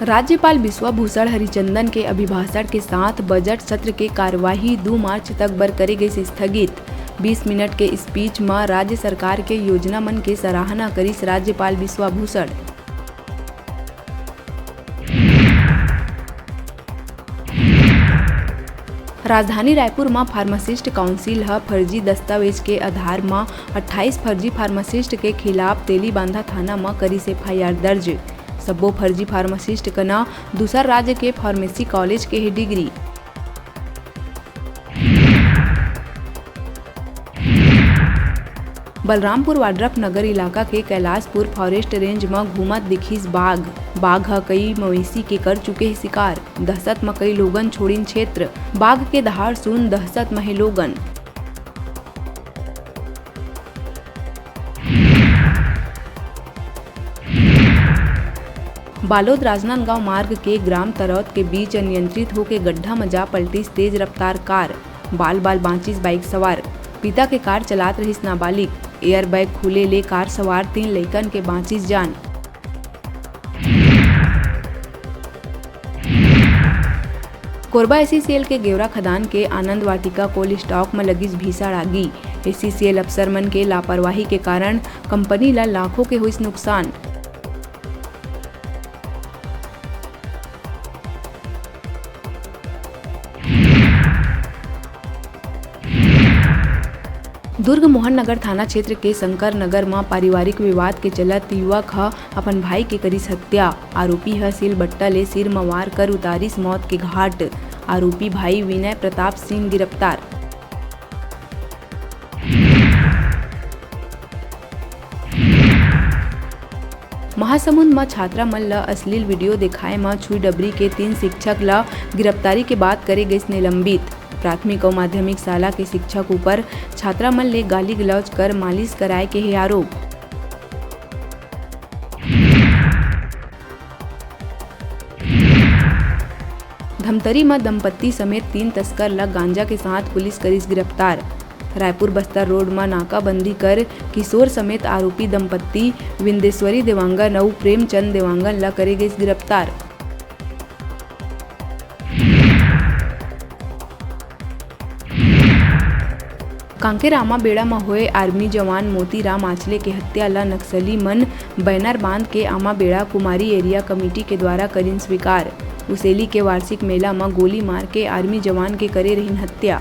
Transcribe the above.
राज्यपाल बिश्वभूषण हरिचंदन के अभिभाषण के साथ बजट सत्र के कार्यवाही 2 मार्च तक बर करे गई स्थगित। 20 मिनट के स्पीच में राज्य सरकार के योजना मन के सराहना करिस राज्यपाल बिश्वभूषण। राजधानी रायपुर में फार्मासिस्ट काउंसिल ह फर्जी दस्तावेज के आधार में 28 फर्जी फार्मासिस्ट के खिलाफ तेलीबांधा थाना में करिस FIR दर्ज। सब्बो फर्जी फार्मासिस्ट कना दूसर राज्य के फार्मेसी कॉलेज के डिग्री। बलरामपुर वाड्रफ नगर इलाका के कैलाशपुर फॉरेस्ट रेंज में घूमत दिखिस बाघ। बाघ ह कई मवेशी के कर चुके हैं शिकार। दहशत में कई लोगन छोड़िन क्षेत्र। बाघ के दहाड़ सुन दहशत में है लोगन। बालोद राजनांदगांव मार्ग के ग्राम तरौत के बीच अनियंत्रित होकर गड्ढा में जा पलटिस तेज रफ्तार कार। बाल बांचिस बाइक सवार। पिता के कार चलात रहिस नाबालिग। एयर बैग खुले ले कार सवार 3 लइकन के बांचिस जान। कोरबा SCCL के गेवरा खदान के आनंद वाटिका कोल्ड स्टॉक में लगिस भीषण आगी। SCCL अफसर मन के लापरवाही के कारण कंपनी ला लाखों के हुइस नुकसान। दुर्ग मोहन नगर थाना क्षेत्र के शंकर नगर में पारिवारिक विवाद के चलत युवक ह अपन भाई के करिस हत्या। आरोपी ह सिलबट्टा ले सिर में वार कर उतारिस मौत के घाट। आरोपी भाई विनय प्रताप सिंह गिरफ्तार। महासमुंद में छात्रा मन ला अश्लील वीडियो दिखाए में छुई डबरी के 3 शिक्षक ला गिरफ्तारी के बाद करे गई निलंबित। प्राथमिक और माध्यमिक शाला के शिक्षक ऊपर छात्रा मन ले गाली गलौज कर मालिश कराए के है आरोप। धमतरी में दंपत्ति समेत 3 तस्कर ला गांजा के साथ पुलिस करिस गिरफ्तार। रायपुर बस्तर रोड में नाकाबंदी कर किशोर समेत आरोपी दंपत्ति विंदेश्वरी देवांगन और प्रेमचंद देवांगन ला करे गई गिरफ्तार। कांकेर आमाबेड़ा में हुए आर्मी जवान मोतीराम आचले के हत्या ला नक्सली मन बैनर बांध के आमाबेड़ा कुमारी एरिया कमेटी के द्वारा करिन स्वीकार। उसेली के वार्षिक मेला में गोली मार के आर्मी जवान के करे रहिन हत्या।